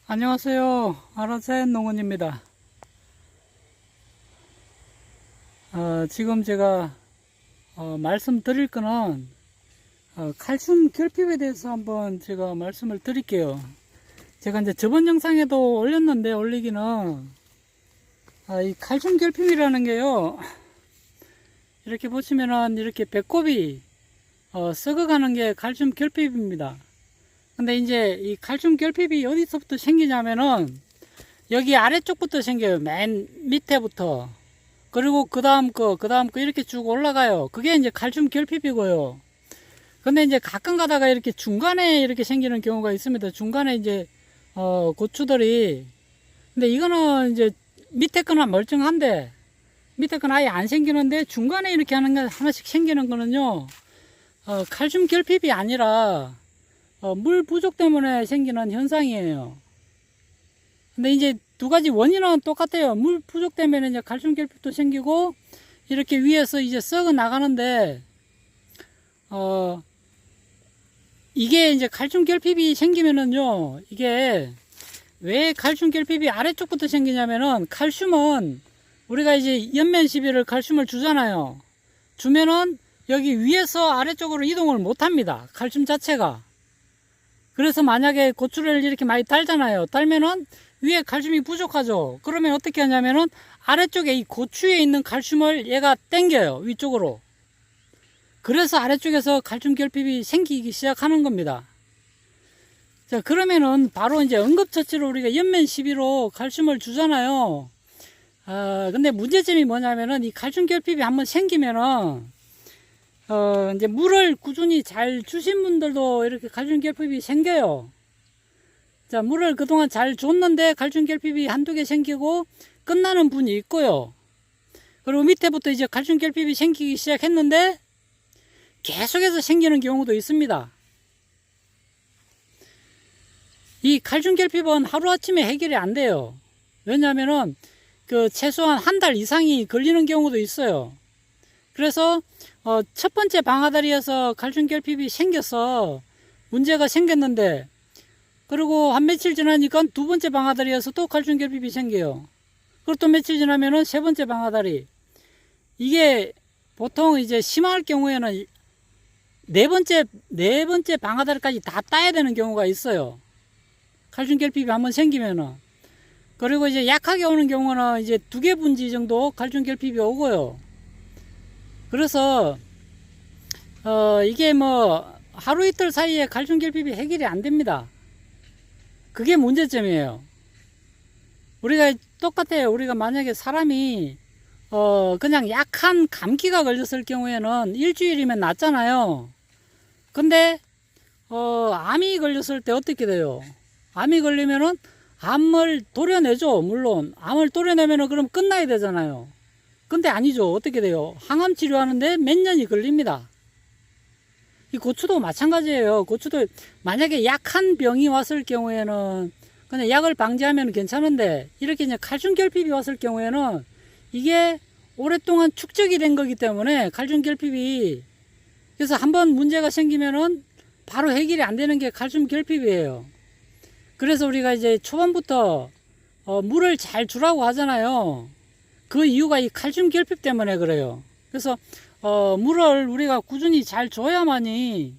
안녕하세요. 아라센 농원입니다. 지금 제가 말씀드릴 거는 칼슘 결핍에 대해서 한번 제가 말씀을 드릴게요. 제가 이제 저번 영상에도 올렸는데 올리기는 이 칼슘 결핍이라는 게요. 이렇게 보시면은 이렇게 배꼽이 썩어가는 게 칼슘 결핍입니다. 근데 이제 이 칼슘 결핍이 어디서부터 생기냐면은 여기 아래쪽부터 생겨요. 맨 밑에부터. 그리고 그 다음 거 이렇게 쭉 올라가요. 그게 이제 칼슘 결핍이고요. 근데 이제 가끔 가다가 이렇게 중간에 이렇게 생기는 경우가 있습니다. 중간에 이제 고추들이. 근데 이거는 이제 밑에 거는 멀쩡한데 밑에 건 아예 안 생기는데 중간에 이렇게 하나씩 생기는 거는요, 칼슘 결핍이 아니라 물 부족 때문에 생기는 현상이에요. 근데 이제 두 가지 원인은 똑같아요. 물 부족 때문에 이제 칼슘 결핍도 생기고 이렇게 위에서 이제 썩어 나가는데 이게 이제 칼슘 결핍이 생기면은요, 이게 왜 칼슘 결핍이 아래쪽부터 생기냐면은 칼슘은 우리가 이제 연면 시비를 칼슘을 주잖아요. 주면은 여기 위에서 아래쪽으로 이동을 못 합니다. 칼슘 자체가. 그래서 만약에 고추를 이렇게 많이 달잖아요. 달면은 위에 칼슘이 부족하죠. 그러면 어떻게 하냐면은 아래쪽에 이 고추에 있는 칼슘을 얘가 땡겨요. 위쪽으로. 그래서 아래쪽에서 칼슘 결핍이 생기기 시작하는 겁니다. 자, 그러면은 바로 이제 응급처치로 우리가 연면 시비로 칼슘을 주잖아요. 근데 문제점이 뭐냐면은 이 칼슘 결핍이 한번 생기면은 이제 물을 꾸준히 잘 주신 분들도 이렇게 칼슘 결핍이 생겨요. 자, 물을 그동안 잘 줬는데 칼슘 결핍이 한두 개 생기고 끝나는 분이 있고요. 그리고 밑에부터 이제 칼슘 결핍이 생기기 시작했는데 계속해서 생기는 경우도 있습니다. 이 칼슘 결핍은 하루아침에 해결이 안 돼요. 왜냐하면은 최소한 한 달 이상이 걸리는 경우도 있어요. 그래서 첫 번째 방아다리에서 칼슘 결핍이 생겨서 문제가 생겼는데, 그리고 한 며칠 지나니까 두 번째 방아다리에서 또 칼슘 결핍이 생겨요. 그리고 또 며칠 지나면은 세 번째 방아다리. 이게 보통 이제 심할 경우에는 네 번째 방아다리까지 다 따야 되는 경우가 있어요. 칼슘 결핍이 한번 생기면은. 그리고 이제 약하게 오는 경우는 이제 2개 분지 정도 칼슘 결핍이 오고요. 그래서 이게 뭐 하루 이틀 사이에 칼슘 결핍이 해결이 안 됩니다. 그게 문제점이에요. 우리가 똑같아요. 우리가 만약에 사람이 그냥 약한 감기가 걸렸을 경우에는 일주일이면 낫잖아요. 근데 암이 걸렸을 때 어떻게 돼요? 암이 걸리면은 암을 도려내죠. 물론 암을 도려내면은 그럼 끝나야 되잖아요. 근데 아니죠. 어떻게 돼요? 항암 치료하는데 몇 년이 걸립니다. 이 고추도 마찬가지예요. 고추도 만약에 약한 병이 왔을 경우에는 그냥 약을 방지하면 괜찮은데, 이렇게 이제 칼슘 결핍이 왔을 경우에는 이게 오랫동안 축적이 된 거기 때문에 칼슘 결핍이, 그래서 한번 문제가 생기면은 바로 해결이 안 되는 게 칼슘 결핍이에요. 그래서 우리가 이제 초반부터 물을 잘 주라고 하잖아요. 그 이유가 이 칼슘 결핍 때문에 그래요. 그래서 물을 우리가 꾸준히 잘 줘야만이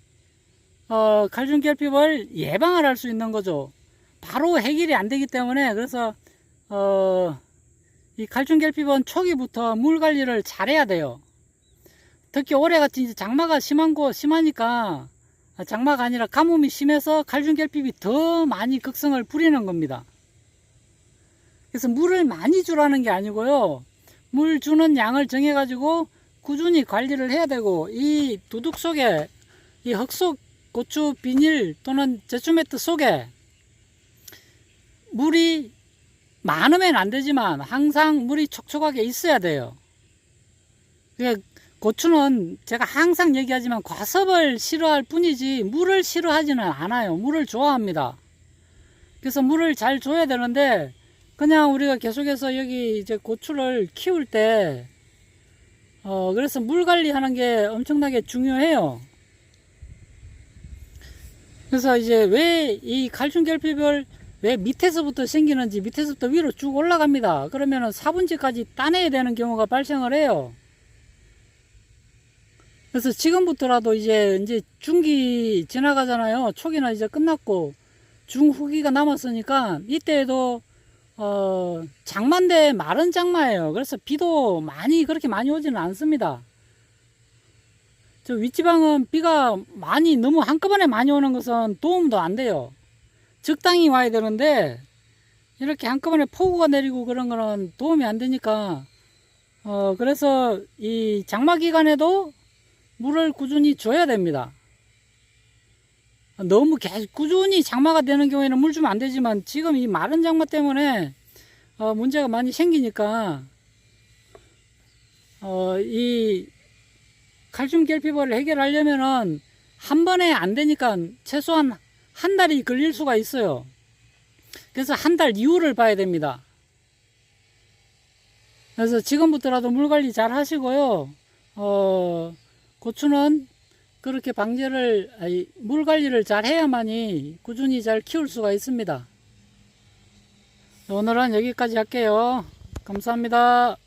칼슘 결핍을 예방을 할 수 있는 거죠. 바로 해결이 안 되기 때문에. 그래서 이 칼슘 결핍은 초기부터 물 관리를 잘 해야 돼요. 특히 올해같이 이제 장마가 심하니까, 장마가 아니라 가뭄이 심해서 칼슘 결핍이 더 많이 극성을 부리는 겁니다. 그래서 물을 많이 주라는 게 아니고요, 물 주는 양을 정해 가지고 꾸준히 관리를 해야 되고, 이 두둑 속에, 이 흙속 고추 비닐 또는 제초매트 속에 물이 많으면 안 되지만 항상 물이 촉촉하게 있어야 돼요. 고추는 제가 항상 얘기하지만 과습을 싫어할 뿐이지 물을 싫어하지는 않아요. 물을 좋아합니다. 그래서 물을 잘 줘야 되는데, 그냥 우리가 계속해서 여기 이제 고추를 키울 때 그래서 물 관리하는 게 엄청나게 중요해요. 그래서 이제 왜 이 칼슘 결핍을 왜 밑에서부터 생기는지 밑에서부터 위로 쭉 올라갑니다. 그러면은 4분지까지 따내야 되는 경우가 발생을 해요. 그래서 지금부터라도 이제 중기 지나가잖아요. 초기는 이제 끝났고 중후기가 남았으니까 이때에도 장마인데 마른 장마예요. 그래서 비도 그렇게 많이 오지는 않습니다. 저 윗지방은 비가 너무 한꺼번에 많이 오는 것은 도움도 안 돼요. 적당히 와야 되는데 이렇게 한꺼번에 폭우가 내리고 그런 거는 도움이 안 되니까 그래서 이 장마 기간에도 물을 꾸준히 줘야 됩니다. 너무 꾸준히 장마가 되는 경우에는 물 주면 안 되지만 지금 이 마른 장마 때문에 문제가 많이 생기니까 이 칼슘 결핍을 해결하려면은 한 번에 안 되니까 최소한 한 달이 걸릴 수가 있어요. 그래서 한 달 이후를 봐야 됩니다. 그래서 지금부터라도 물 관리 잘 하시고요. 고추는 그렇게 물 관리를 잘 해야만이 꾸준히 잘 키울 수가 있습니다. 오늘은 여기까지 할게요. 감사합니다.